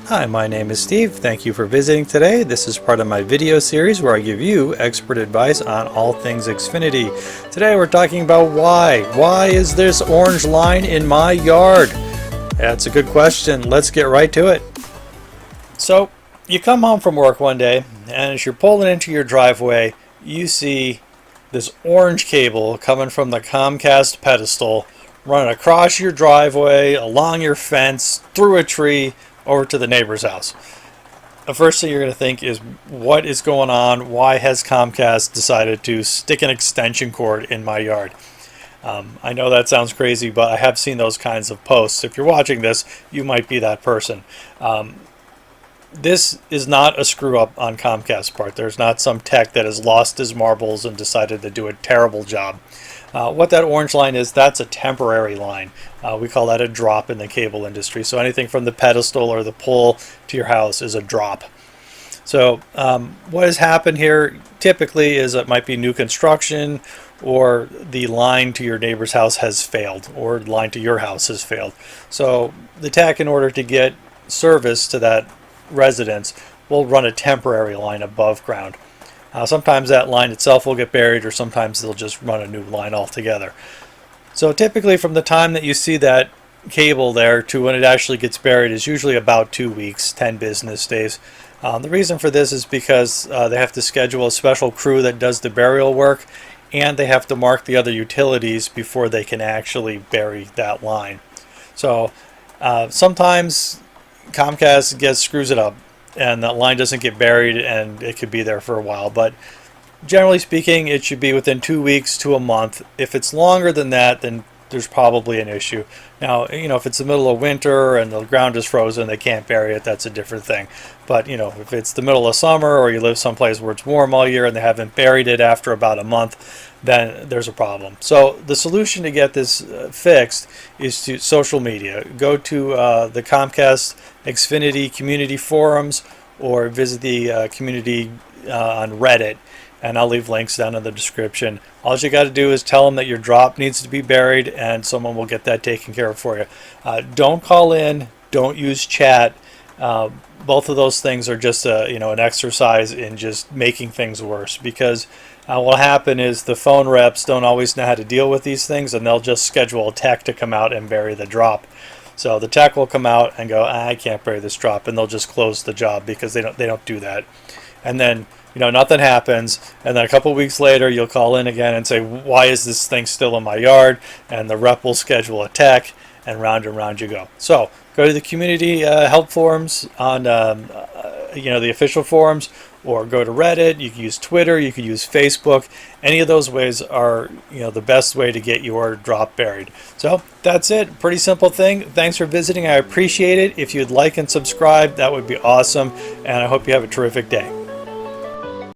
Hi, my name is Steve. Thank you for visiting today. This is part of my video series where I give you expert advice on all things Xfinity. Today we're talking about why. Why is this orange line in my yard? That's a good question. Let's get right to it. So, you come home from work one day, and as you're pulling into your driveway, you see this orange cable coming from the Comcast pedestal running across your driveway, along your fence, through a tree, over to the neighbor's house. The first thing you're going to think is, what is going on? Why has Comcast decided to stick an extension cord in my yard? I know that sounds crazy, but I have seen those kinds of posts. If you're watching this, you might be that person. This is not a screw up on Comcast's part. There's not some tech that has lost his marbles and decided to do a terrible job. What that orange line is, that's a temporary line. We call that a drop in the cable industry. So anything from the pedestal or the pole to your house is a drop. So what has happened here typically is it might be new construction, or the line to your neighbor's house has failed, or the line to your house has failed. So the tech, in order to get service to that residence, will run a temporary line above ground. Sometimes that line itself will get buried, or sometimes they'll just run a new line altogether. So typically from the time that you see that cable there to when it actually gets buried is usually about 2 weeks, 10 business days. The reason for this is because they have to schedule a special crew that does the burial work, and they have to mark the other utilities before they can actually bury that line. So sometimes Comcast screws it up, and that line doesn't get buried, and it could be there for a while. But generally speaking, it should be within 2 weeks to a month. If it's longer than that, then there's probably an issue. Now, if it's the middle of winter and the ground is frozen, they can't bury it, that's a different thing. But, if it's the middle of summer, or you live someplace where it's warm all year and they haven't buried it after about a month, then there's a problem. So the solution to get this fixed is to social media. Go to the Comcast Xfinity community forums, or visit the community on Reddit, and I'll leave links down in the description. All you got to do is tell them that your drop needs to be buried, and someone will get that taken care of for you. Don't call in, don't use chat. Both of those things are just an exercise in just making things worse, because what will happen is the phone reps don't always know how to deal with these things, and they'll just schedule a tech to come out and bury the drop. So the tech will come out and go, I can't bury this drop, and they'll just close the job because they don't do that. And then nothing happens, and then a couple weeks later you'll call in again and say, why is this thing still in my yard? And the rep will schedule a tech, and round you go. So go to the community help forums on the official forums, or go to Reddit. You can use Twitter, you can use Facebook. Any of those ways are the best way to get your drop buried. So that's it. Pretty simple thing. Thanks for visiting. I appreciate it. If you'd like and subscribe, that would be awesome, and I hope you have a terrific day.